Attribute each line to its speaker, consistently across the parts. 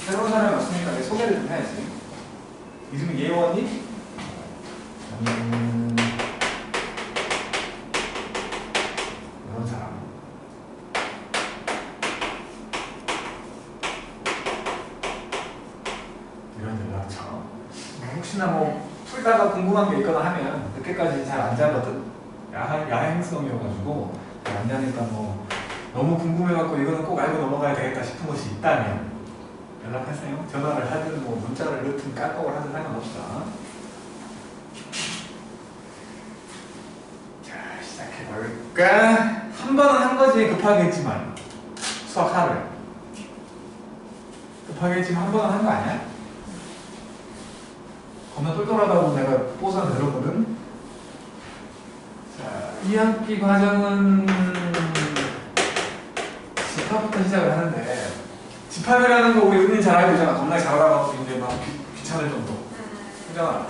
Speaker 1: 새로운 사람이 왔으니까 내 소개를 좀 해야지. 이름이 예원이? 이런 사람. 이런 연락처. 혹시나 뭐 풀다가 궁금한 게 있거나 하면 늦게까지 잘 안 자거든. 야행성이어가지고 잘 안 자니까 뭐 너무 궁금해갖고 이거는 꼭 알고 넘어가야 되겠다 싶은 것이 있다면 연락하세요. 전화를 하든 뭐 문자를 넣든 깜빡을 하든 상관없다. 자, 시작해볼까? 한 번은 한 거지. 급하게 했지만 수학 하루에 급하게 했지만 한 번은 한 거 아니야? 겁나 똘똘하다고 내가 뽀선 들었거든. 자, 2학기 과정은 집합부터 시작을 하는데, 집합이라는 거 우리 은근히 잘 알고 있잖아. 겁나 잘 알아가고 이제 막 귀찮을 정도. 그잖아.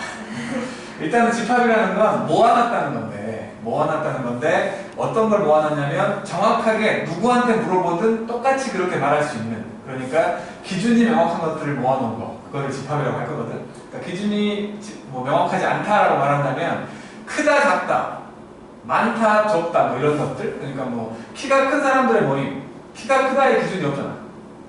Speaker 1: 일단은 집합이라는 건 모아놨다는 건데 어떤 걸 모아놨냐면 정확하게 누구한테 물어보든 똑같이 그렇게 말할 수 있는, 그러니까 기준이 명확한 것들을 모아놓은 거, 그거를 집합이라고 할 거거든. 그러니까 기준이 뭐 명확하지 않다라고 말한다면 크다 작다, 많다 적다 뭐 이런 것들. 그러니까 뭐 키가 큰 사람들의 모임, 키가 크다의 기준이 없잖아.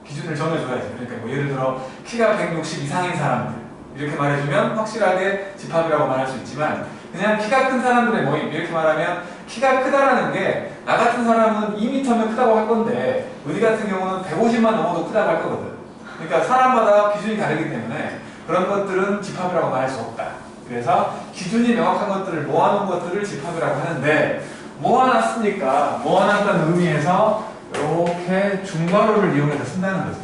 Speaker 1: 기준을 정해줘야지. 그러니까 뭐 예를 들어 키가 160 이상인 사람들 이렇게 말해주면 확실하게 집합이라고 말할 수 있지만, 그냥 키가 큰 사람들의 모임 이렇게 말하면 키가 크다라는 게 나 같은 사람은 2m면 크다고 할 건데 우리 같은 경우는 150만 넘어도 크다고 할 거거든. 그러니까 사람마다 기준이 다르기 때문에 그런 것들은 집합이라고 말할 수 없다. 그래서 기준이 명확한 것들을 모아놓은 것들을 집합이라고 하는데, 모아놨으니까 모아놨다는 의미에서 이렇게 중괄호를 이용해서 쓴다는 거지.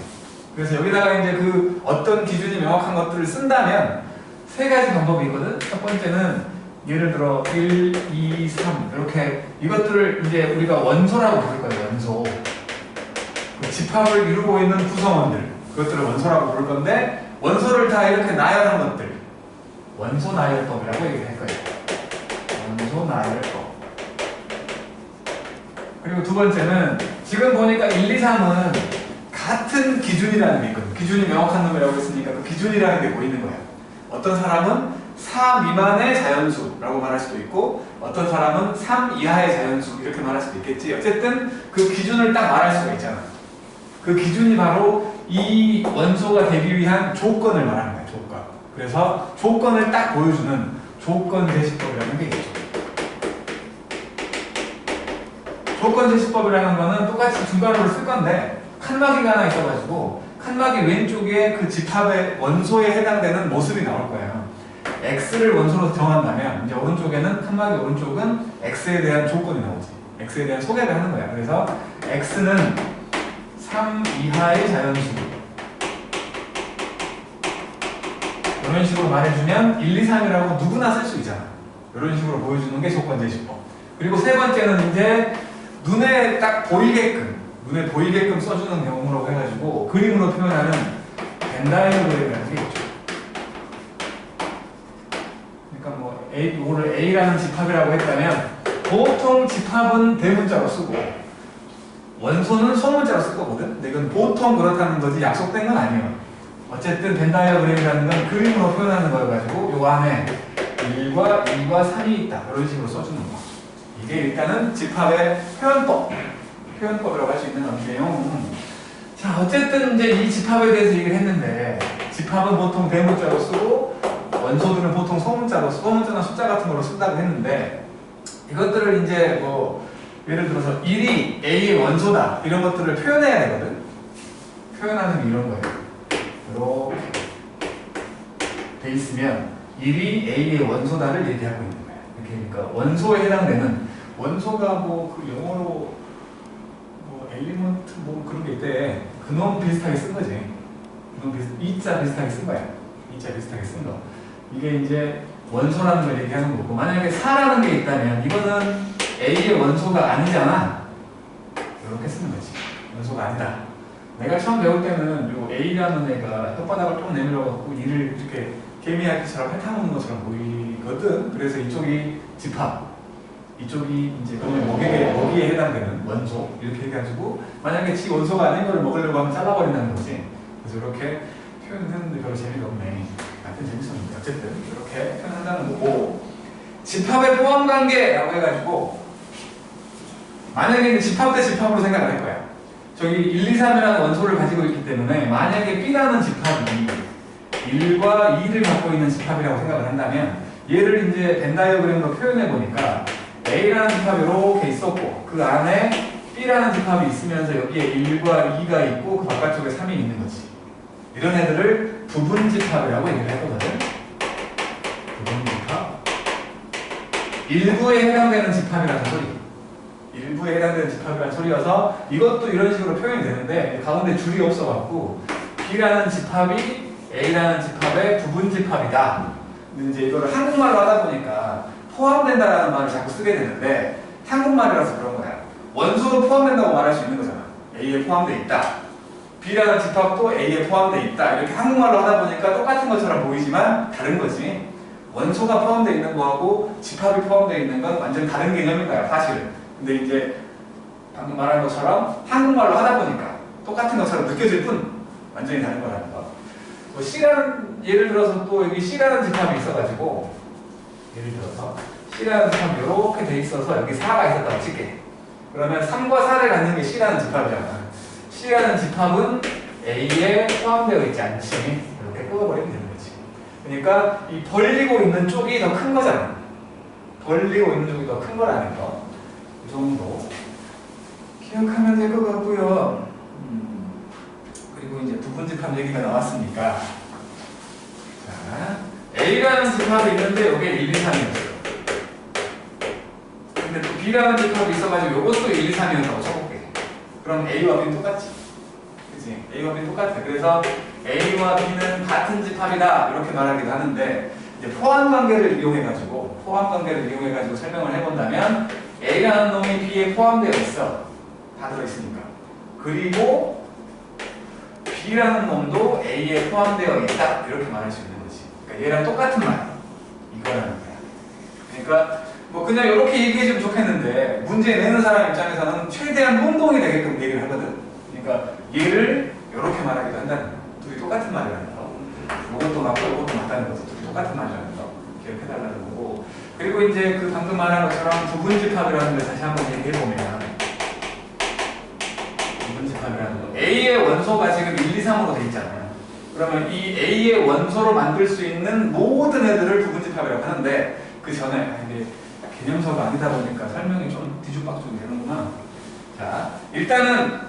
Speaker 1: 그래서 여기다가 이제 그 어떤 기준이 명확한 것들을 쓴다면 세 가지 방법이 있거든. 첫 번째는 예를 들어 1, 2, 3 이렇게 이것들을 이제 우리가 원소라고 부를 거예요. 원소. 그 집합을 이루고 있는 구성원들, 그것들을 원소라고 부를 건데, 원소를 다 이렇게 나열한 것들, 원소 나열법이라고 얘기를 할 거예요. 원소 나열법. 그리고 두 번째는 지금 보니까 1, 2, 3은 같은 기준이라는 게 있거든요. 기준이 명확한 놈이라고 했으니까 그 기준이라는 게 보이는 거예요. 어떤 사람은 4 미만의 자연수라고 말할 수도 있고, 어떤 사람은 3 이하의 자연수 이렇게 말할 수도 있겠지. 어쨌든 그 기준을 딱 말할 수가 있잖아. 그 기준이 바로 이 원소가 되기 위한 조건을 말하는 거예요. 조건. 그래서 조건을 딱 보여주는 조건 제시법이라는 게 있죠. 조건 제시법이라는 거는 똑같이 중괄호를 쓸 건데 칸막이가 하나 있어가지고 칸막이 왼쪽에 그 집합의 원소에 해당되는 모습이 나올 거예요. x를 원소로 정한다면 이제 오른쪽에는 칸막이 오른쪽은 x에 대한 조건이 나오지. x에 대한 소개를 하는 거야. 그래서 x는 3 이하의 자연수, 이런 식으로 말해주면 1, 2, 3이라고 누구나 쓸 수 있잖아. 이런 식으로 보여주는 게 조건 제시법. 그리고 세 번째는 이제 눈에 딱 보이게끔 써주는 경우라고 해가지고 그림으로 표현하는 벤다이어그램이라는 게 있죠. 그러니까 뭐 A를 A라는 집합이라고 했다면 보통 집합은 대문자로 쓰고 원소는 소문자로 쓸 거거든. 근데 이건 보통 그렇다는 거지 약속된 건 아니에요. 어쨌든 벤다이어그램이라는 건 그림으로 표현하는 거여가지고 요 안에 1과 2과 3이 있다. 이런 식으로 써주는 거. 이게 일단은 집합의 표현법이라고 할 수 있는 건데요. 자, 어쨌든 이제 이 집합에 대해서 얘기를 했는데, 집합은 보통 대문자로 쓰고 원소들은 보통 소문자나 숫자 같은 걸로 쓴다고 했는데, 이것들을 이제 뭐 예를 들어서 1이 A의 원소다 이런 것들을 표현해야 되거든. 표현하는 게 이런 거예요. 이렇게 돼 있으면 1이 A의 원소다를 얘기하고 있는 거예요. 이렇게 그러니까 원소에 해당되는, 원소가 뭐 그 영어로 뭐 엘리먼트 뭐 그런 게 있대. 그놈 비슷하게 쓴 거지. 이자 비슷하게 쓴 거야. 이자 비슷하게 쓴 거. 이게 이제 원소라는 걸 얘기하는 거고, 만약에 4라는 게 있다면 이거는 A의 원소가 아니잖아. 이렇게 쓰는 거지. 원소가 아니다. 내가 처음 배울 때는 요 A라는 애가 혓바닥을 좀 내밀어 갖고 이를 이렇게 개미핥기처럼 핥아먹는 것처럼 보이거든. 그래서 이쪽이 집합, 이쪽이 이제 그러면 먹이에 해당되는 원소 이렇게 해가지고 만약에 지 원소가 아닌 걸 먹으려고 하면 잘라버린다는 거지. 그래서 이렇게 표현을 했는데 별로 재미가 없네. 하여튼 재밌었는데 어쨌든 이렇게 표현한다는 거고, 집합의 포함관계라고 해가지고 만약에 집합 대 집합으로 생각을 할 거야. 저기 1, 2, 3이라는 원소를 가지고 있기 때문에 만약에 B라는 집합이 1과 2를 갖고 있는 집합이라고 생각을 한다면 얘를 이제 벤 다이어그램으로 표현해 보니까 A라는 집합이 이렇게 있었고 그 안에 B라는 집합이 있으면서 여기에 1과 2가 있고 그 바깥쪽에 3이 있는 거지. 이런 애들을 부분 집합이라고 얘기를 했거든. 부분 집합. 일부에 해당되는 집합이라는 소리. 일부에 해당되는 집합이라는 소리여서 이것도 이런 식으로 표현이 되는데 가운데 줄이 없어갖고 B라는 집합이 A라는 집합의 부분 집합이다. 근데 이제 이거를 한국말로 하다 보니까 포함된다라는 말을 자꾸 쓰게 되는데 한국말이라서 그런 거야. 원소도 포함된다고 말할 수 있는 거잖아. A에 포함되어 있다. B라는 집합도 A에 포함되어 있다. 이렇게 한국말로 하다 보니까 똑같은 것처럼 보이지만 다른 거지. 원소가 포함되어 있는 거하고 집합이 포함되어 있는 건 완전 다른 개념인 거야, 사실은. 근데 이제 방금 말한 것처럼 한국말로 하다 보니까 똑같은 것처럼 느껴질 뿐 완전히 다른 거라는 거. 뭐 C라는, 예를 들어서 또 여기 C라는 집합이 있어가지고 예를 들어서 C라는 집합이 이렇게 돼 있어서 여기 4가 있었다고 칠게. 그러면 3과 4를 갖는 게 C라는 집합이잖아. C라는 집합은 A에 포함되어 있지 않지. 이렇게 끊어버리면 되는 거지. 그러니까 이 벌리고 있는 쪽이 더 큰 거잖아. 벌리고 있는 쪽이 더 큰 거라는 거. 이 정도 기억하면 될 것 같고요. 그리고 이제 부분 집합 얘기가 나왔으니까 자, A라는 집합이 있는데 여기에 1, 2, 3이었어요. 근데 또 B라는 집합이 있어가지고 이것도 1, 2, 3이었다고 쳐볼게. 그럼 A와 B는 똑같지? 그치? A와 B는 똑같아. 그래서 A와 B는 같은 집합이다 이렇게 말하기도 하는데 이제 포함관계를 이용해가지고 설명을 해본다면 A라는 놈이 B에 포함되어 있어. 다 들어있으니까. 그리고 B라는 놈도 A에 포함되어 있다 이렇게 말할 수 있는 거지. 그러니까 얘랑 똑같은 말 이거라는 거야. 그러니까 뭐 그냥 이렇게 얘기해주면 좋겠는데 문제 내는 사람 입장에서는 최대한 혼동이 되게끔 얘기를 하거든. 그러니까 얘를 이렇게 말하기도 한다는 거야. 둘이 똑같은 말이라는 거. 이것도 맞고 이것도 맞다는 것도 둘이 똑같은 말이라는 거 기억해달라는 거고. 그리고 이제 그 방금 말한 것처럼 부분집합이라는 걸 다시 한번 얘기해보면 부분집합이라는 거 A의 원소가 지금 1, 2, 3으로 돼 있잖아요. 그러면 이 A의 원소로 만들 수 있는 모든 애들을 부분집합이라고 하는데 그 전에 이게 개념서가 아니다 보니까 설명이 좀 뒤죽박죽이 되는구나. 자, 일단은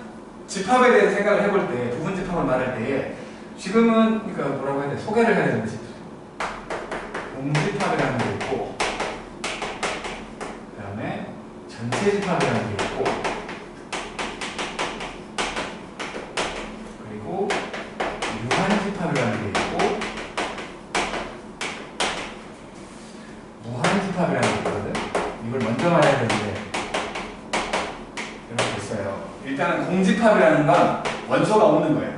Speaker 1: 집합에 대해서 생각을 해볼 때 부분집합을 말할 때 지금은 그러니까 뭐라고 해야 돼? 소개를 해야 되는지 공집합이라는 게 있고 그 다음에 전체 집합이라는 게 있고 그리고 유한집합이라는 게 있고 무한집합이라는 게 있거든. 이걸 먼저 말해야 되는데 이렇게 있어요. 일단은 공집합이라는 건 원소가 없는 거예요.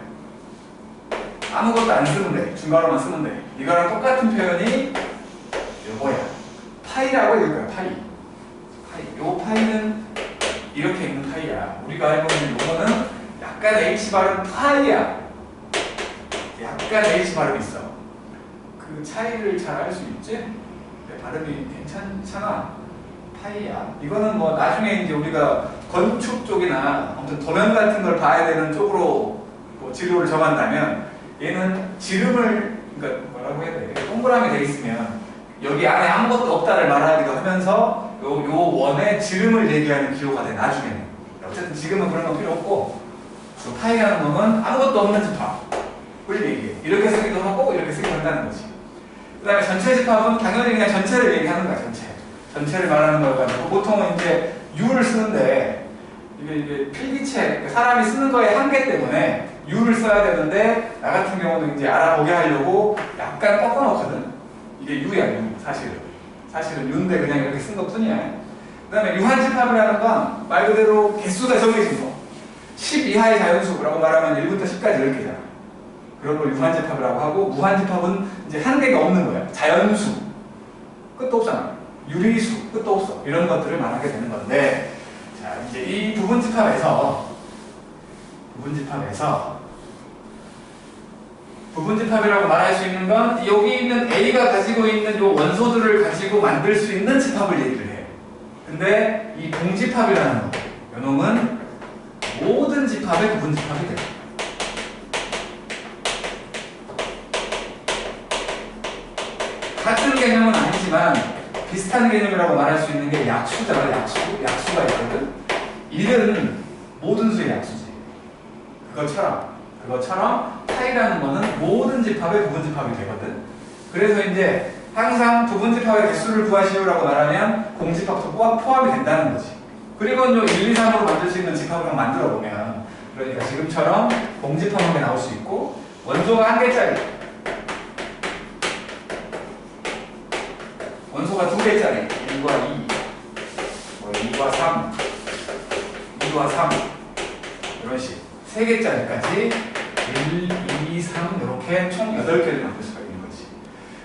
Speaker 1: 아무것도 안 쓰면 돼. 중괄호만 쓰면 돼. 이거랑 똑같은 표현이 요거야. 파이라고 읽을 거야. 파이. 요 파이는 이렇게 읽는 파이야. 우리가 알고 있는 요거는 약간 H 발음 파이야. 약간 H 발음이 있어. 그 차이를 잘 알 수 있지? 내 발음이 괜찮아. 파이야. 이거는 뭐 나중에 이제 우리가 건축 쪽이나 아무튼 도면 같은 걸 봐야 되는 쪽으로 뭐 진로를 정한다면 얘는 지름을 그러니까 뭐라고 해야 돼? 동그라미 돼 있으면 여기 안에 아무것도 없다를 말하기도 하면서 요 원의 지름을 얘기하는 기호가 돼 나중에는. 어쨌든 지금은 그런 건 필요 없고 파이라는 놈은 아무것도 없는 집합을 얘기해. 이렇게 쓰기도 하고 이렇게 쓰기도 한다는 거지. 그 다음에 전체 집합은 당연히 그냥 전체를 얘기하는 거야. 전체를 말하는 거여가지고 보통은 이제 U를 쓰는데 이게 필기체 사람이 쓰는 거에 한계 때문에 U를 써야 되는데 나 같은 경우는 이제 알아보게 하려고 약간 꺾어놓거든. 이게 U야 U 사실은 U인데 그냥 이렇게 쓴 것 뿐이야. 그 다음에 유한집합이라는 건 말 그대로 개수가 정해진 거. 10 이하의 자연수라고 말하면 1부터 10까지 10개잖아. 그런 걸 유한집합이라고 하고 무한집합은 이제 한계가 없는 거야. 자연수 끝도 없잖아. 유리수 끝도 없어. 이런 것들을 말하게 되는 건데 자 이제 이 부분집합에서 부분집합이라고 말할 수 있는 건 여기 있는 A가 가지고 있는 요 원소들을 가지고 만들 수 있는 집합을 얘기를 해요. 근데 이 공집합이라는 거, 요놈은 모든 집합의 부분집합이 돼요. 같은 개념은 아니지만 비슷한 개념이라고 말할 수 있는 게 약수잖아. 약수가 있거든. 1은 모든 수의 약수지. 그것처럼 파이라는 거는 모든 집합의 부분집합이 되거든. 그래서 이제 항상 부분집합의 개수를 구하시오라고 말하면 공집합도 포함이 된다는 거지. 그리고 요 1, 2, 3으로 만들 수 있는 집합을 만들어 보면, 그러니까 지금처럼 공집합 한 개 나올 수 있고 원소가 한 개짜리, 원소가 두 개짜리, 1과 2, 뭐 2과 3, 2과 3 이런 식, 세 개짜리까지 1, 2, 3 이렇게 총 8개를 만들 수가 있는 거지.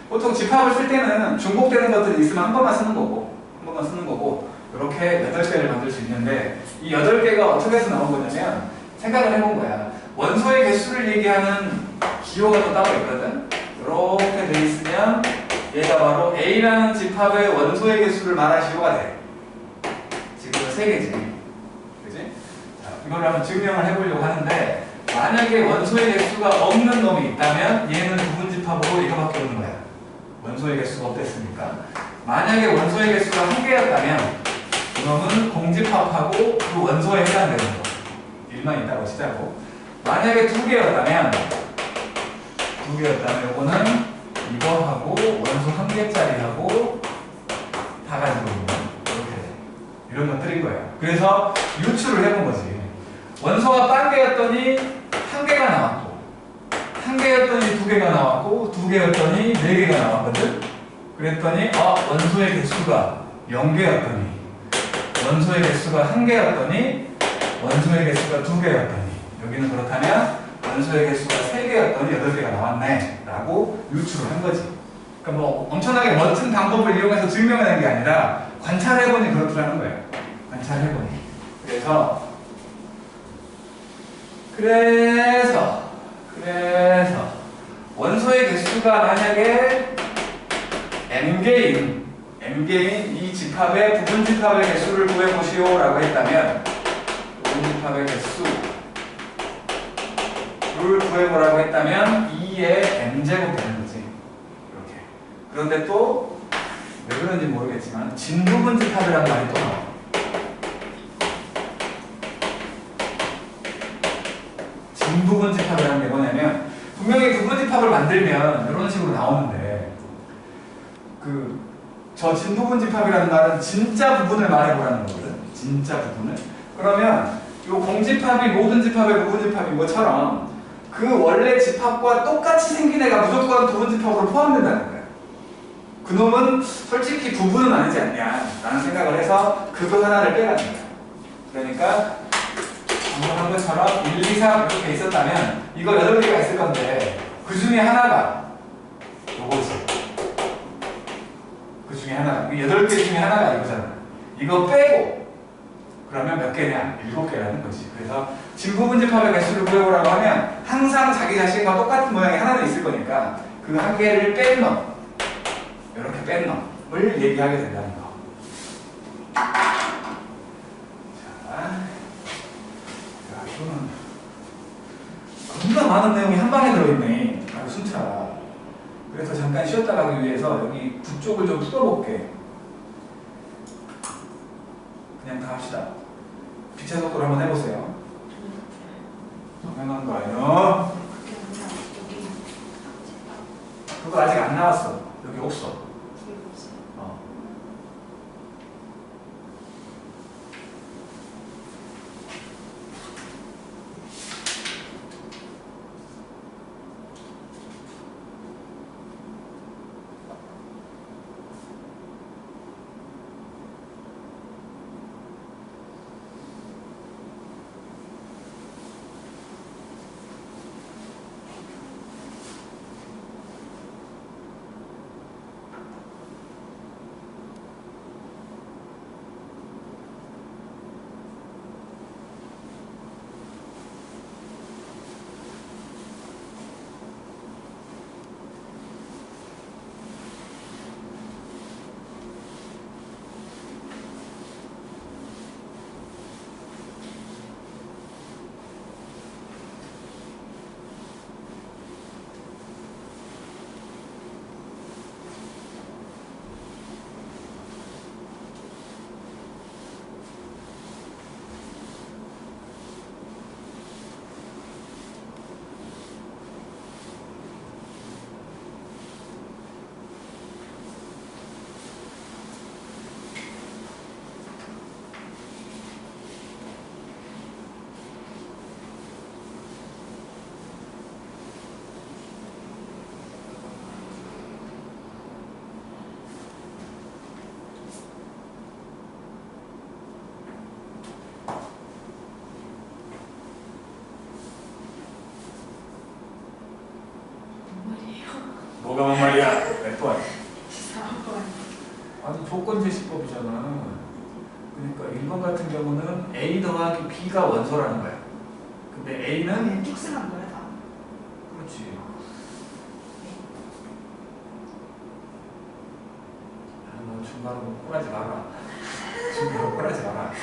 Speaker 1: 보통 집합을 쓸 때는 중복되는 것들이 있으면 한 번만 쓰는 거고 이렇게 8개를 만들 수 있는데, 이 8개가 어떻게 해서 나온 거냐면 생각을 해본 거야. 원소의 개수를 얘기하는 기호가 또 따로 있거든. 이렇게 돼 있으면 얘가 바로 A라는 집합의 원소의 개수를 말할 시호가 돼. 지금 3개지. 그지? 자, 이걸 한번 증명을 해보려고 하는데, 만약에 원소의 개수가 없는 놈이 있다면 얘는 부분집합으로 이거밖에 없는 거야. 원소의 개수가 없댔으니까. 만약에 원소의 개수가 1개였다면 그놈은 공집합하고 그 원소에 해당되는 거. 1만 있다고 치자고. 만약에 2개였다면 요거는 이거하고 원소 1개짜리하고 다 가지고 있는 거. 이렇게 이런 것들인 거예요. 그래서 유추를 해본 거지. 원소가 딴 개였더니 1개가 나왔고, 1개였더니 2개가 나왔고, 2개였더니 4개가 나왔거든. 그랬더니 원소의 개수가 0개였더니, 원소의 개수가 1개였더니, 원소의 개수가 2개였더니, 여기는 그렇다면 원소의 개수가 3개였더니 8개가 나왔네 라고 유추를 한 거지. 그러니까 뭐 엄청나게 멋진 방법을 이용해서 증명하는 게 아니라 관찰해보니 그렇더라는 거예요. 관찰해보니. 그래서 원소의 개수가 만약에 m개인 이 집합의 부분집합의 개수를 구해보시오 라고 했다면, 부분집합의 개수를 구해보라고 했다면 2의 m제곱 되는 거지. 이렇게. 그런데 또 왜 그런지 모르겠지만 진부분집합이라는 말이 또 나와. 진부분집합이라는 게 뭐냐면, 분명히 부분집합을 만들면 이런 식으로 나오는데, 저 진부분집합이라는 말은 진짜 부분을 말해보라는 거거든. 진짜 부분을. 그러면 이 공집합이 모든 집합의 부분집합인 것처럼 그 원래 집합과 똑같이 생긴 애가 무조건 부분집합으로 포함된다는 거야. 그놈은 솔직히 부분은 아니지 않냐 라는 생각을 해서 그거 하나를 빼가는 거야. 그러니까 방금 한 것처럼 1, 2, 3 이렇게 있었다면 이거 8개가 있을 건데 그 중에 하나가 요거지. 그 중에 하나가, 8개 중에 하나가 이거잖아. 이거 빼고 그러면 몇 개냐? 7개라는 거지. 그래서 진부분집합의 개수를 구해보라고 하면 항상 자기 자신과 똑같은 모양이 하나는 있을 거니까 그 한 개를 뺀 놈, 이렇게 뺀 놈을 얘기하게 된다는 거. 이거는 겁나 많은 내용이 한 방에 들어있네. 아주 순차. 그래서 잠깐 쉬었다 가기 위해서 여기 부쪽을 좀 풀어볼게. 그냥 다 합시다. 빛의 속도로 한번 해보세요. 당연한 거 아니에요? 그거 아직 안 나왔어. 여기 없어. 뭐가 뭔 말이야? 몇 번?
Speaker 2: 4번.
Speaker 1: 아니 조건 제시법이잖아. 그러니까 1번 같은 경우는 A 더하기 B가 원소라는 거야. 근데 A는
Speaker 2: 쭉 쓰는 거야 다.
Speaker 1: 그렇지. 아, 너 중간으로 꼬라지 마라. 중간으로 꼬라지 마라.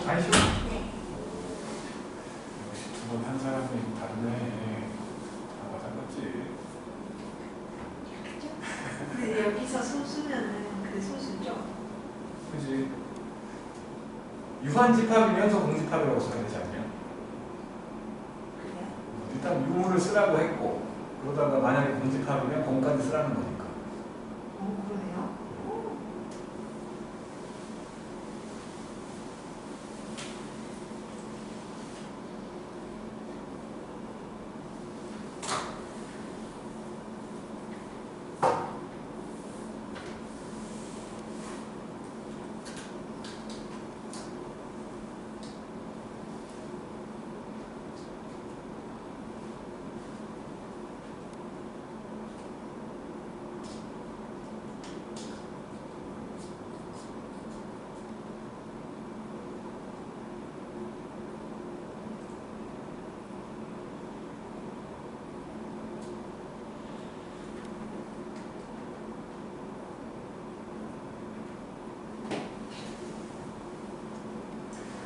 Speaker 1: 아니죠?
Speaker 2: 네.
Speaker 1: 역시 두 번 한 사람은 다르네. 다 맞았겠지.
Speaker 2: 근데 여기서 소수면은 그 소수죠?
Speaker 1: 그지? 유한집합이면서 공집합이라고 써야 되지 않냐?
Speaker 2: 그래요?
Speaker 1: 일단 유무를 쓰라고 했고 그러다가 만약에 공집합이면 공까지 쓰라는 거니까.
Speaker 2: 그러네요. 오.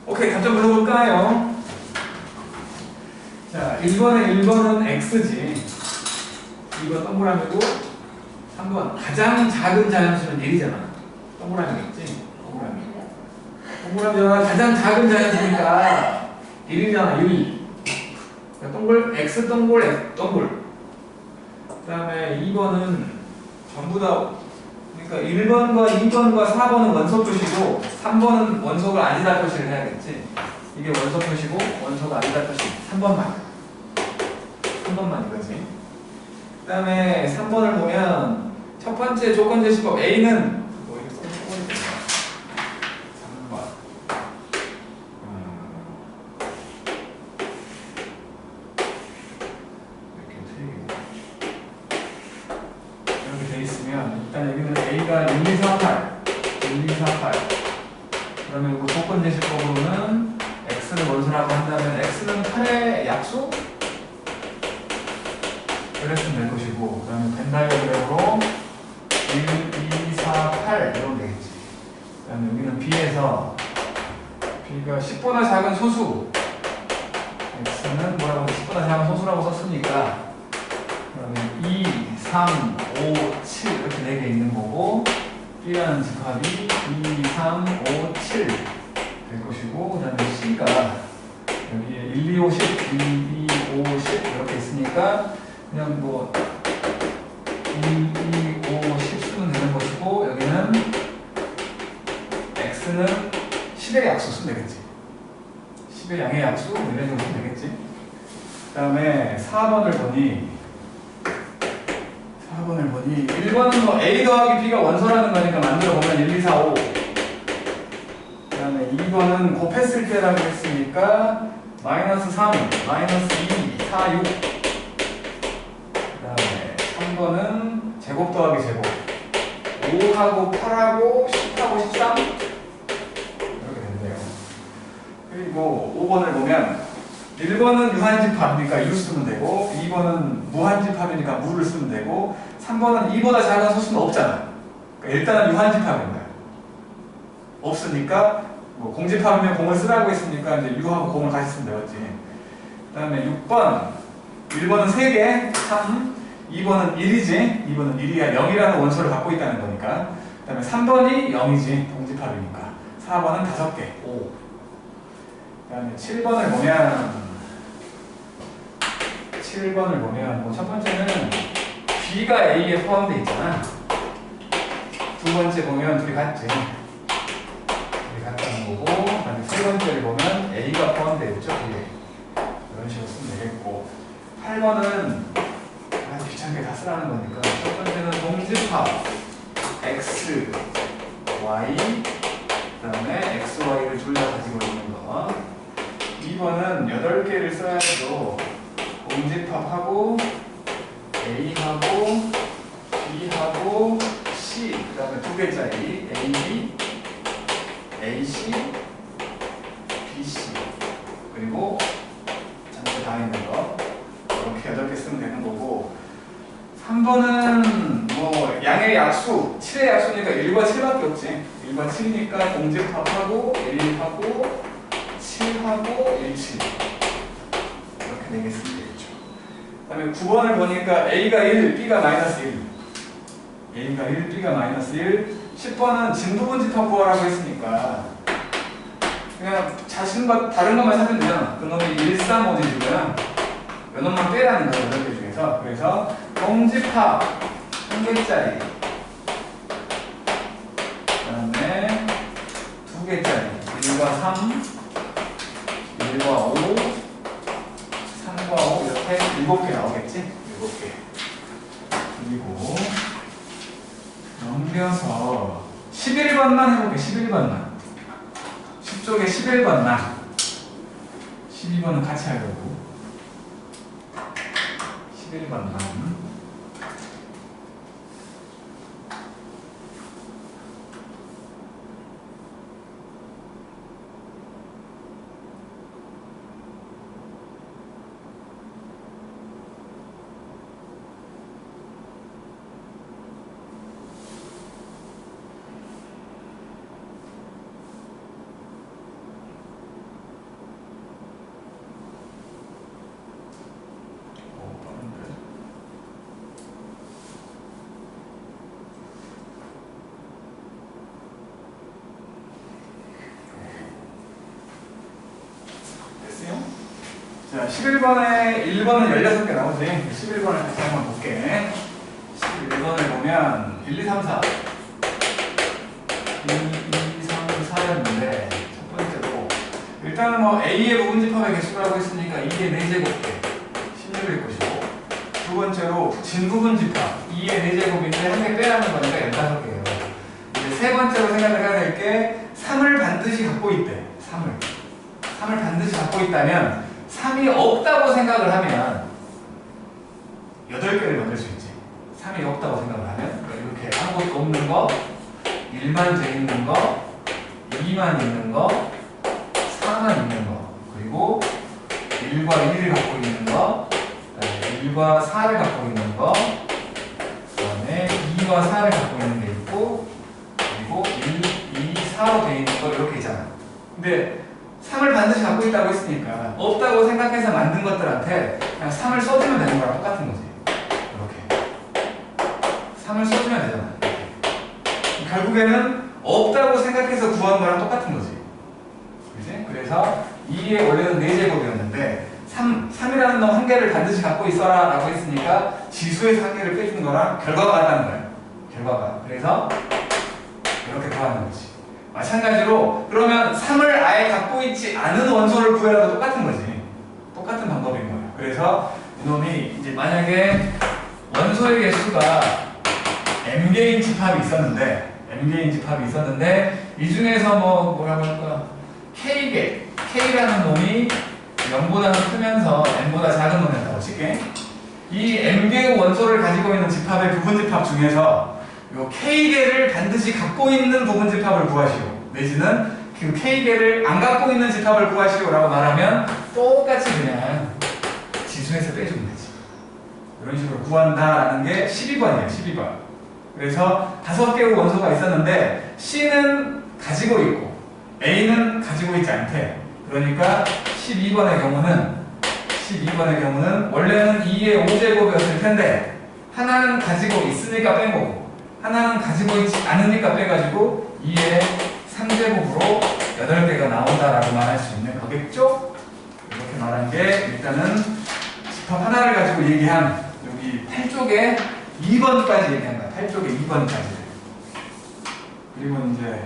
Speaker 1: 오케이, 답 좀 물어볼까요? 자, 1번은 X지. 2번 동그라미고 3번 가장 작은 자연수는 1이잖아. 동그라미겠지? 동그라미. 동그라미가 가장 작은 자연수니까 1이잖아, 1. 동글, X 동글, X 동글. 그 다음에 2번은 전부 다, 그러니까 1번과 2번과 4번은 원소 표시고 3번은 원소가 아니다 표시를 해야겠지. 이게 원소 표시고 원소가 아니다 표시. 3번만 이거지. 그 다음에 3번을 보면 첫 번째 조건 제시법 A는 뭐 이렇게 써있는 거야. 3번. 이렇게 돼 있으면 일단 여기는 A가 1, 2, 4, 8 1, 2, 4, 8 그러면 이거 조건 제시법으로는 X를 원소라고 한다면 X는 8의 약수? 그랬으면 될 것이고 그 다음에 벤다이어그램으로 1, 2, 4, 8 이러면 되겠지. 그 다음에 여기는 B에서 B가 10보다 작은 소수 X는 뭐라고 10보다 작은 소수라고 썼으니까 그러면 2, 3, 5, 7 이렇게 4개 있는 거고 B라는 집합이 2, 3, 5, 7 될 것이고 그 다음에 C가 여기에 1, 2, 5, 10, 1, 2, 5, 10 이렇게 있으니까 그냥 뭐 1, 2, 5, 10 쓰면 되는 것이고 여기는 X는 10의 약수 쓰면 되겠지. 10의 양의 약수 뭐 이런 식으로 쓰면 되겠지. 그 다음에 4번을 보니 1번은 뭐 A 더하기 B가 원소라는 거니까 만들어 보면 1, 2, 4, 5 그 다음에 2번은 곱했을 때라고 했으니까 마이너스 3, 마이너스 2, 4, 6 그 다음에 3번은 제곱 더하기 제곱 5하고 8하고 10하고 13 이렇게 된대요. 그리고 5번을 보면 1번은 유한집합이니까 유 쓰면 되고 2번은 무한집합이니까 무를 쓰면 되고 3번은 2보다 작은 소수는 없잖아. 그러니까 일단은 유한집합입니다. 없으니까 뭐 공집합이면 공을 쓰라고 했으니까 이제 유하고 공을 같이 쓰면 되겠지. 그 다음에 6번 1번은 3개 3 2번은 1이지 2번은 1이야 0이라는 원소를 갖고 있다는 거니까 그 다음에 3번이 0이지 공집합이니까 4번은 5개 5 그 다음에 7번을 보면 뭐 첫 번째는 B가 A에 포함되어 있잖아. 두 번째 보면 둘이 같지. 둘이 같다는 거고 그 다음에 세 번째를 보면 A가 포함되어 있죠. B에. 이런 식으로 쓰면 되겠고 8번은 아주 귀찮게 다 쓰라는 거니까 첫 번째는 동집합 X, Y 그 다음에 X, Y를 둘 다 가지고 있는 거 2번은 8개를 써야죠. 공집합하고 A하고 B하고 C 그 다음에 2개짜리 AB, AC, BC 그리고 전체 다 있는 거 이렇게 8개 쓰면 되는 거고 3번은 뭐 양의 약수 7의 약수니까 1과 7밖에 없지 1과 7이니까 공집합하고 1하고 7하고 1, 7 이렇게 4개 쓰면 되겠죠. 그 다음에 9번을 보니까 A가 1, B가 마이너스 1 A가 1, B가 마이너스 1 10번은 진부분 집합 구하라고 했으니까 그냥 자신과 다른 것만 찾으면 되잖아. 그놈이 1, 3, 5, 지고요. 요 놈만 빼라는 거예요. 8개 중에서. 그래서 동집합 1개짜리 그 다음에 2개짜리 1과 3 1과 5 3과 5 이렇게 7개 나오겠지? 7개 그리고 넘겨서 11번만 해볼게. 11번만 10쪽에 11번만 12번은 같이 하려고 11번만 자, 11번에 1번은 16개 나오지. 11번을 다시 한번 볼게. 11번을 보면 1, 2, 3, 4 1, 2, 3, 4였는데 첫 번째로 일단은 뭐 A의 부분집합의 개수라고 했으니까 2의 4제곱개 16일 것이고 두 번째로 진부분집합 2의 4제곱인데 한 개 빼라는 거니까 15개예요. 이제 세 번째로 생각을 해야 될 게 3을 반드시 갖고 있대. 3을 반드시 갖고 있다면 3이 없다고 생각을 하면 8개를 만들 수 있지. 3이 없다고 생각을 하면 이렇게 아무것도 없는 거 1만 돼 있는 거 2만 있는 거 4만 있는 거 그리고 1과 1을 갖고 있는 거 1과 4를 갖고 있는 거 그 다음에 2와 4를 갖고 있는 게 있고 그리고 1, 2, 4로 돼 있는 거 이렇게 있잖아. 근데 3을 반드시 갖고 있다고 했으니까 없다고 생각해서 만든 것들한테 그냥 3을 써주면 되는 거랑 똑같은 거지. 이렇게 3을 써주면 되잖아. 결국에는 없다고 생각해서 구한 거랑 똑같은 거지. 그지? 그래서 2의 원래는 4제곱이었는데 3이라는 놈 한 개를 반드시 갖고 있어라 라고 했으니까 지수에서 한 개를 빼준 거랑 결과가 같다는 거예요. 결과가. 그래서 이렇게 구하는 거지. 마찬가지로 그러면 3을 아예 갖고 있지 않은 원소를 구해라도 똑같은 거지. 똑같은 방법인 거예요. 그래서 이놈이 이제 만약에 원소의 개수가 m개인 집합이 있었는데 이 중에서 뭐라고 할까 K라는 놈이 0보다는 크면서 m보다 작은 놈이었다고 칠게. 이 m개의 원소를 가지고 있는 집합의 부분집합 중에서 요 K개를 반드시 갖고 있는 부분집합을 구하시오. 내지는 그 K개를 안 갖고 있는 집합을 구하시오 라고 말하면 똑같이 그냥 지수에서 빼주면 되지. 이런 식으로 구한다라는 게 12번이에요. 12번. 그래서 5개의 원소가 있었는데 C는 가지고 있고 A는 가지고 있지 않대. 그러니까 12번의 경우는 원래는 2의 5제곱이었을 텐데 하나는 가지고 있으니까 뺀 거고 하나는 가지고 있지 않으니까 빼가지고 2의 3제곱으로 8개가 나온다라고 말할 수 있는 거겠죠? 이렇게 말한 게 일단은 집합 하나를 가지고 얘기한 여기 8쪽에 2번까지 얘기한 거야. 8쪽에 2번까지. 그리고 이제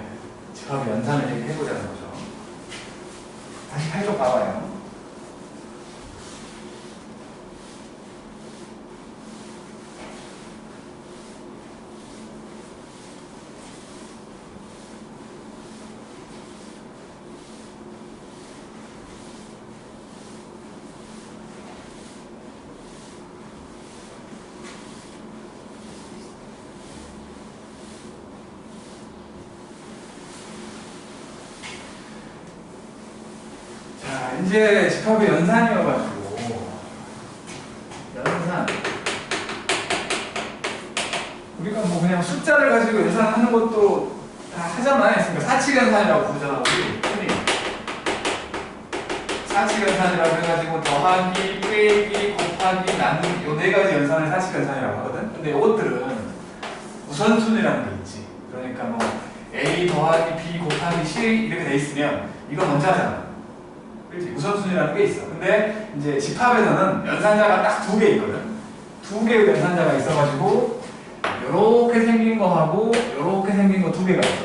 Speaker 1: 집합의 연산을 얘기해보자는 거죠. 다시 8쪽 봐봐요. 이제 집합의 연산이어가지고 연산 우리가 뭐 그냥 숫자를 가지고 연산하는 것도 다 하잖아요. 그러니까 사칙 연산이라고 부르잖아 우리 흔히. 사칙연산이라고 해가지고 더하기, 빼기, 곱하기, 나누기 요 네 가지 연산을 사칙연산이라고 하거든. 근데 이것들은 우선순위라는 게 있지. 그러니까 뭐 A 더하기 B 곱하기 C 이렇게 돼 있으면 이거 먼저 하잖아. 그렇지? 우선순위라는 게 있어. 근데 이제 집합에서는 연산자가 딱 두 개 있거든. 두 개의 연산자가 있어가지고 요렇게 생긴 거하고 요렇게 생긴 거 두 개가 있어.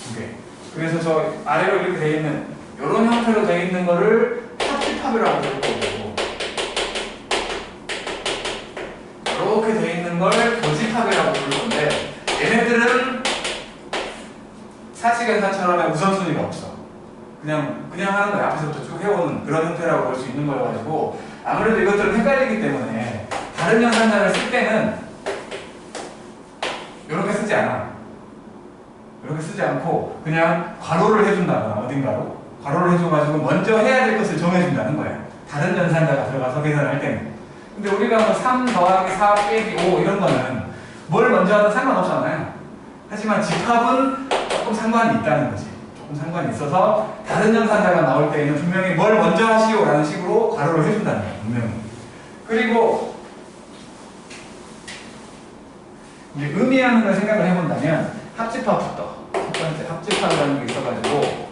Speaker 1: 두 개. 그래서 저 아래로 이렇게 돼 있는 요런 형태로 돼 있는 거를 합집합이라고 부를 거고, 요렇게 돼 있는 걸 교집합이라고 부를 건데, 얘네들은 사칙연산처럼의 우선순위가 없어. 그냥 하는 거야. 앞에서부터 쭉 해오는 그런 형태라고 볼 수 있는 거여가지고, 아무래도 이것들은 헷갈리기 때문에 다른 연산자를 쓸 때는 이렇게 쓰지 않아. 이렇게 쓰지 않고 그냥 괄호를 해준다거나 어딘가로 괄호를 해줘가지고 먼저 해야 될 것을 정해준다는 거야. 다른 연산자가 들어가서 계산할 때는. 근데 우리가 뭐 3 더하기 4 빼기 5 이런 거는 뭘 먼저 하든 상관없잖아요. 하지만 집합은 조금 상관이 있다는 거지. 조금 상관이 있어서 다른 연산자가 나올 때에는 분명히 뭘 먼저 하시오 라는 식으로 괄호를 해준다는 거야. 분명히. 그리고 이제 의미하는 걸 생각을 해본다면 합집합부터 첫 번째 합집합이라는 게 있어가지고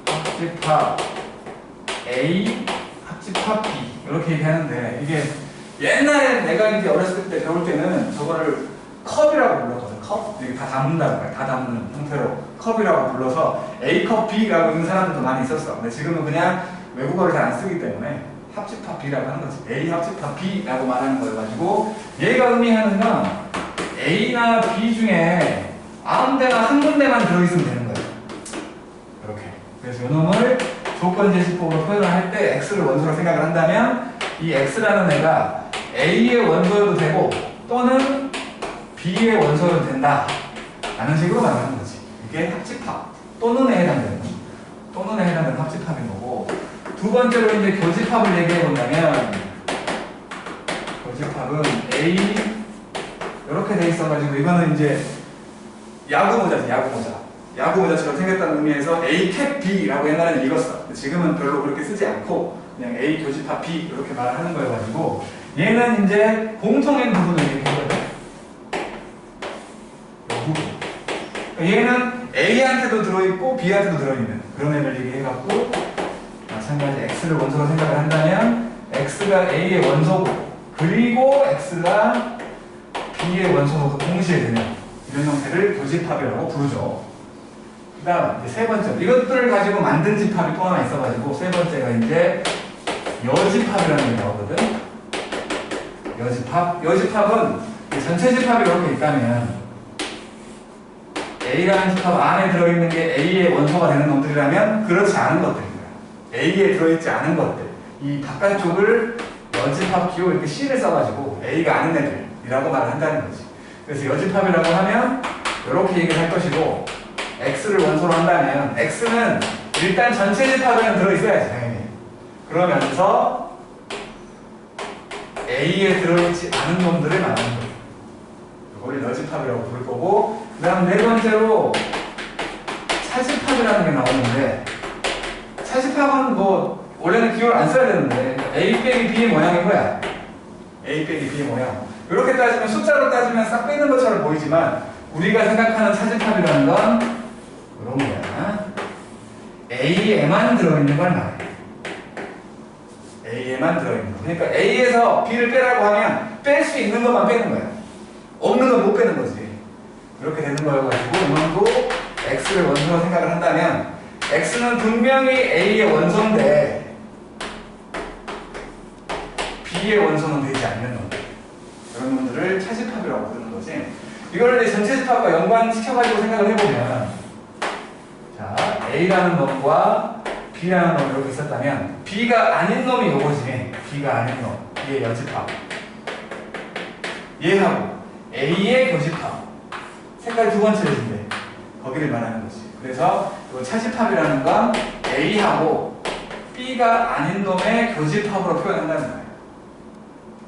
Speaker 1: 합집합 A, 합집합 B 이렇게 얘기하는데, 이게 옛날에 내가 이제 어렸을 때 배울 때는 저거를 컵이라고 불렀거든. 컵? 이게 다 담는다는 거야. 다 담는 형태로 컵이라고 불러서 A컵 B라고 있는 사람들도 많이 있었어. 근데 지금은 그냥 외국어를 잘 안 쓰기 때문에 합집합 B라고 하는 거지. A 합집합 B라고 말하는 거여가지고, 얘가 의미하는 건 A나 B 중에 아무 데나 한 군데만 들어있으면 되는 거예요. 이렇게. 그래서 이놈을 조건제시법으로 표현을 할 때 X를 원소로 생각을 한다면 이 X라는 애가 A의 원소여도 되고 또는 B의 원소여도 된다 라는 식으로 말하는 거지. 이게 합집합 또는에 해당되는 합집합인 거고, 두 번째로 이제 교집합을 얘기해 본다면 교집합은 A 이렇게 돼 있어가지고 이거는 이제 야구모자지. 야구모자처럼 생겼다는 의미에서 A 캡 B라고 옛날에는 읽었어. 지금은 별로 그렇게 쓰지 않고 그냥 A 교집합 B 이렇게 말을 하는 거여가지고, 얘는 이제 공통인 부분을 얘기하거든. 이 부분. 얘는 A한테도 들어있고 B한테도 들어있는 그런 애를 얘기해갖고, 마찬가지 X를 원소로 생각을 한다면 X가 A의 원소고 그리고 X가 B의 원소도 동시에 되는 이런 형태를 교집합이라고 부르죠. 그 다음 이제 세 번째, 이것들을 가지고 만든 집합이 또 하나 있어가지고 세 번째가 이제 여집합이라는 게 나오거든. 여집합은 전체 집합이 이렇게 있다면 A라는 집합 안에 들어있는 게 A의 원소가 되는 놈들이라면 그렇지 않은 것들인 거야. A에 들어있지 않은 것들, 이 바깥쪽을 여집합 기호 이렇게 C를 써가지고 A가 아닌 애들이라고 말을 한다는 거지. 그래서 여집합이라고 하면 이렇게 얘기를 할 것이고, X를 원소로 한다면 X는 일단 전체 집합에는 들어있어야지 당연히. 그러면서 A에 들어있지 않은 놈들을 말하는 거예요. 이걸 여집합이라고 부를 거고, 그 다음 네 번째로 차집합이라는 게 나오는데, 차집합은 뭐 원래는 기호를 안 써야 되는데 A 빼기 B의 모양인 거야. A 빼기 B의 모양. 이렇게 따지면 숫자로 따지면 싹 빼는 것처럼 보이지만 우리가 생각하는 차집합이라는 건 이런 거야. A에만 들어있는 걸 말해. A에만 들어있는 거. 그러니까 A에서 B를 빼라고 하면 뺄 수 있는 것만 빼는 거야. 없는 건 못 빼는 거지. 그렇게 되는 거여가지고 이놈도 X를 원소로 생각을 한다면 X는 분명히 A의 원소인데 B의 원소는 되지 않는 놈들, 이런 놈들을 차집합이라고 부르는 거지. 이걸 이제 전체 집합과 연관시켜가지고 생각을 해보면, 자, A라는 놈과 B라는 놈이 이렇게 있었다면 B가 아닌 놈이 요거지. B가 아닌 놈, B의 여집합. 얘하고 A의 교집합. 색깔 두 번째인데 거기를 말하는 거지. 그래서 이 차집합이라는 건 A하고 B가 아닌 놈의 교집합으로 표현한다는 거예요.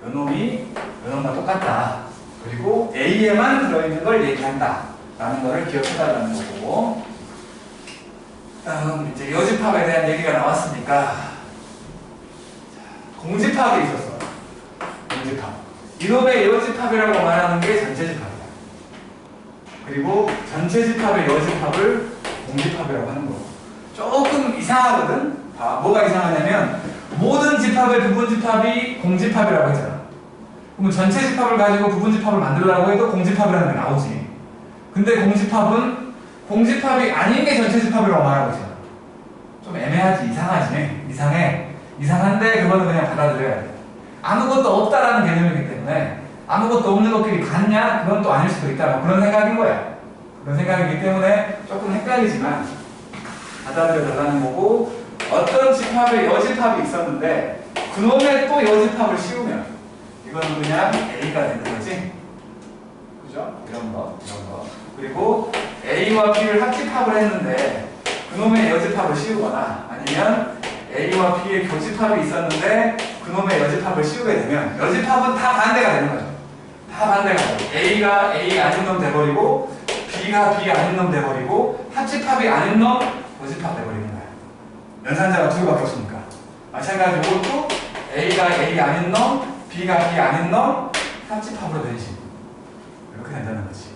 Speaker 1: 이 놈이 이 놈과 똑같다. 그리고 A에만 들어있는 걸 얘기한다 라는 거를 기억해달라는 거고, 이제 여집합에 대한 얘기가 나왔으니까 공집합이 있었어. 공집합. 이놈의 여집합이라고 말하는 게 전체 집합이야. 그리고 전체 집합의 여집합을 공집합이라고 하는 거고. 조금 이상하거든? 뭐가 이상하냐면 모든 집합의 부분집합이 공집합이라고 했잖아. 그러면 전체 집합을 가지고 부분집합을 만들려고 해도 공집합이라는 게 나오지. 근데 공집합은 공집합이 아닌 게 전체 집합이라고 말하고 있잖아. 좀 애매하지, 이상하지, 이상한데 그거는 그냥 받아들여야 돼. 아무것도 없다라는 개념이기 때문에 아무것도 없는 것끼리 같냐? 그건 또 아닐 수도 있다. 뭐 그런 생각인 거야. 그런 생각이기 때문에 조금 헷갈리지만 받아들여 달라는 거고, 어떤 집합에 여집합이 있었는데 그놈의 또 여집합을 씌우면 이거는 그냥 A가 되는 거지. 그죠? 이런 거. 그리고 A와 B를 합집합을 했는데 그놈의 여집합을 씌우거나 아니면 A와 B의 교집합이 있었는데 그놈의 여집합을 씌우게 되면 여집합은 다 반대가 되는 거죠. 다 반대가 돼요. A가 A 아닌 놈 돼버리고 B가 B 아닌 놈 돼버리고 합집합이 아닌 놈 여집합 돼버리는 거예요. 연산자가 두 개밖에 없으니까. 마찬가지로 또 A가 A 아닌 놈, B가 B 아닌 놈 합집합으로 변신. 이렇게 된다는 거지.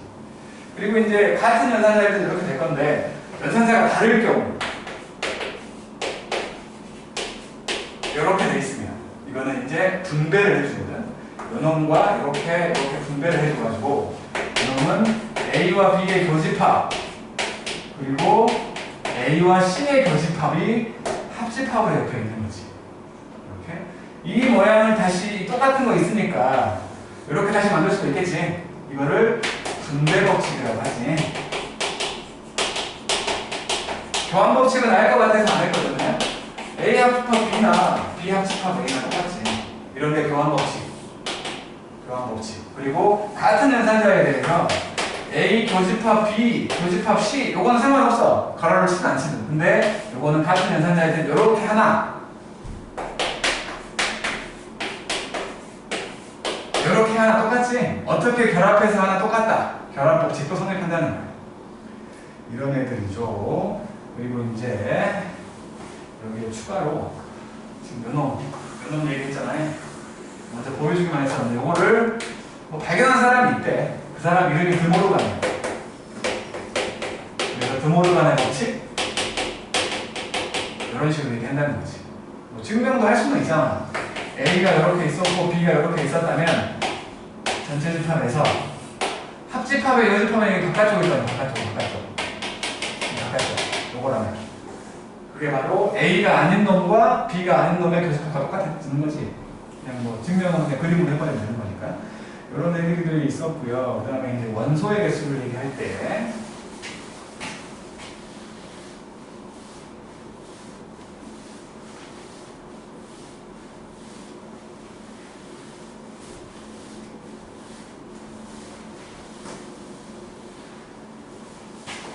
Speaker 1: 그리고 이제 같은 연산자일 때는 이렇게 될 건데 연산자가 다를 경우 이렇게 돼 있으면 이거는 이제 분배를 해주거든. 요놈과 이렇게 분배를 해줘가지고 요놈은 A와 B의 교집합 그리고 A와 C의 교집합이 합집합으로 옆에 있는 거지. 이렇게 이 모양을 다시 똑같은 거 있으니까 이렇게 다시 만들 수도 있겠지. 이거를 분배 법칙이라고 하지. 교환 법칙은 알 것 같아서 안 했거든요. A 합집합 B나 B 합집합 A나 똑같지. 이런 게 교환 법칙. 그리고 같은 연산자에 대해서 A 교집합 B 교집합 C 요거는 상관없어. 가로를 치든 안 치든. 근데 요거는 같은 연산자에 대해서 요렇게 하나 요렇게 하나 똑같지. 어떻게 결합해서 하나 똑같다. 결합 법칙도 성립한다는 거야. 이런 애들이죠. 그리고 이제 여기에 추가로 지금 요놈 얘기했잖아요. 먼저 보여주기만 했었는데 요거를 뭐 발견한 사람이 있대. 그 사람 이름이 드모르간이에요. 그래서 드모르간의 법칙 이런 식으로 얘기한다는 거지. 뭐 증명도 할 수는 있잖아. A가 이렇게 있었고 B가 이렇게 있었다면 전체 집합에서 합집합의 여집합의 바깥쪽에 있다면 바깥쪽 요거라면 그게 바로 A가 아닌 놈과 B가 아닌 놈의 교집합과 똑같은 거지. 그냥 뭐 증명은 그냥 그림으로 해버리면 되는 거니까. 이런 얘기들이 있었고요. 그 다음에 이제 원소의 개수를 얘기할 때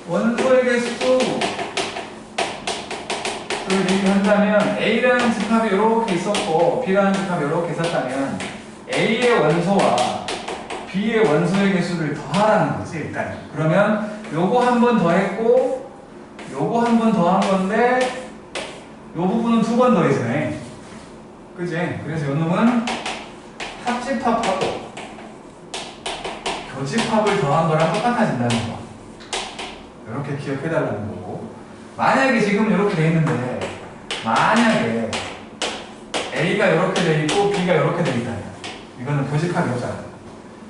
Speaker 1: 원소의 개수를 얘기한다면 A라는 집합이 이렇게 있었고 B라는 집합이 이렇게 있었다면 A의 원소와 B의 원소의 개수를 더하라는 거지 일단. 그러면 요거 한 번 더했고 요거 한 번 더한 건데 요 부분은 두 번 더해지네. 그지? 그래서 요 놈은 합집합하고 교집합을 더한 거랑 똑같아진다는 거. 이렇게 기억해달라는 거고. 만약에 지금 이렇게 돼 있는데 만약에 A가 이렇게 돼 있고 B가 이렇게 돼 있다면 이거는 교집합이 없잖아.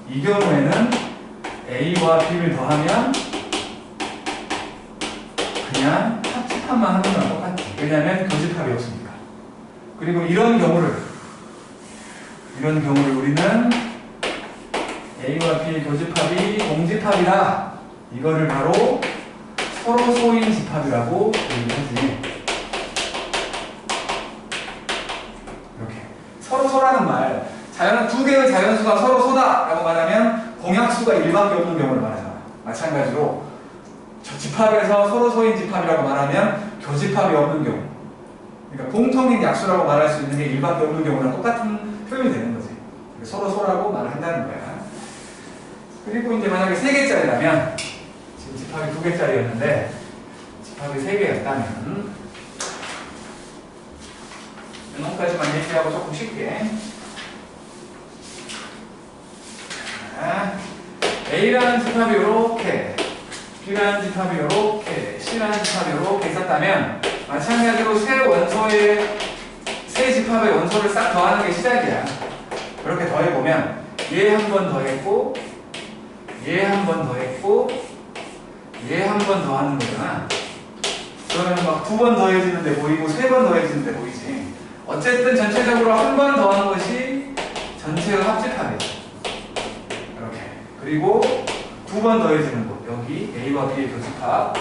Speaker 1: 이 경우에는 A와 B를 더하면 그냥 합집합만 하는 거랑 똑같아. 왜냐하면 교집합이 없으니까. 그리고 이런 경우를 우리는 A와 B의 교집합이 공집합이다. 이거를 바로 서로 소인 집합이라고 얘기하지. 이렇게 서로 소라는 말, 두 개의 자연수가 서로 소다라고 말하면 공약수가 1밖에 없는 경우를 말하잖아. 마찬가지로 저 집합에서 서로 소인 집합이라고 말하면 교집합이 없는 경우, 그러니까 공통인 약수라고 말할 수 있는 게 1밖에 없는 경우랑 똑같은 표현이 되는 거지. 서로 소라고 말을 한다는 거야. 그리고 이제 만약에 3개짜리라면 지금 집합이 2개짜리였는데 집합이 3개였다면 이놈까지만 얘기하고 조금 쉽게. 자, A라는 집합이 이렇게, B라는 집합이 이렇게, C라는 집합이 이렇게 있었다면 마찬가지로 세 집합의 원소를 싹 더하는 게 시작이야. 이렇게 더해보면 얘 한 번 더했고 얘 한 번 더했고 얘 한 번 더하는 거잖아. 그러면 막 2번 더해지는데 보이고 3번 더해지는데 보이지. 어쨌든 전체적으로 한 번 더한 것이 전체의 합집합이야. 이렇게. 그리고 2번 더해지는 곳. 여기 A와 B의 교집합.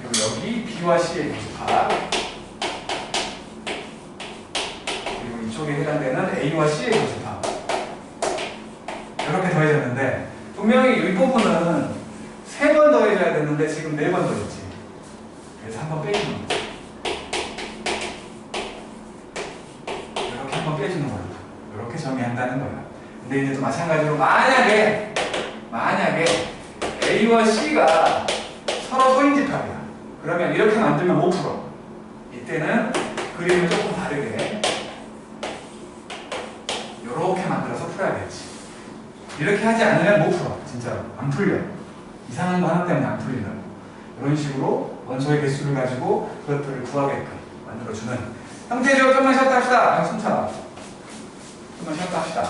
Speaker 1: 그리고 여기 B와 C의 교집합. 그리고 이쪽에 해당되는 A와 C의 교집합. 이렇게 더해졌는데 분명히 이 부분은 3번 더해줘야 됐는데 지금 4번 더했지. 그래서 한 번 빼주는 거야. 이렇게 한 번 빼주는 거야. 이렇게 정의한다는 거야. 근데 이제 또 마찬가지로 만약에 A와 C가 서로 소인집합이야. 그러면 이렇게 만들면 5%. 이때는 그림을 조금 다르게 이렇게 만들어서 풀어야겠지. 이렇게 하지 않으면 못 풀어. 진짜로 안 풀려. 이상한 거 하나 때문에 안 풀리는. 이런 식으로 원소의 개수를 가지고 그것들을 구하게끔 만들어주는 형태죠. 좀만 쉬었다 합시다. 숨차. 좀만 쉬었다 합시다.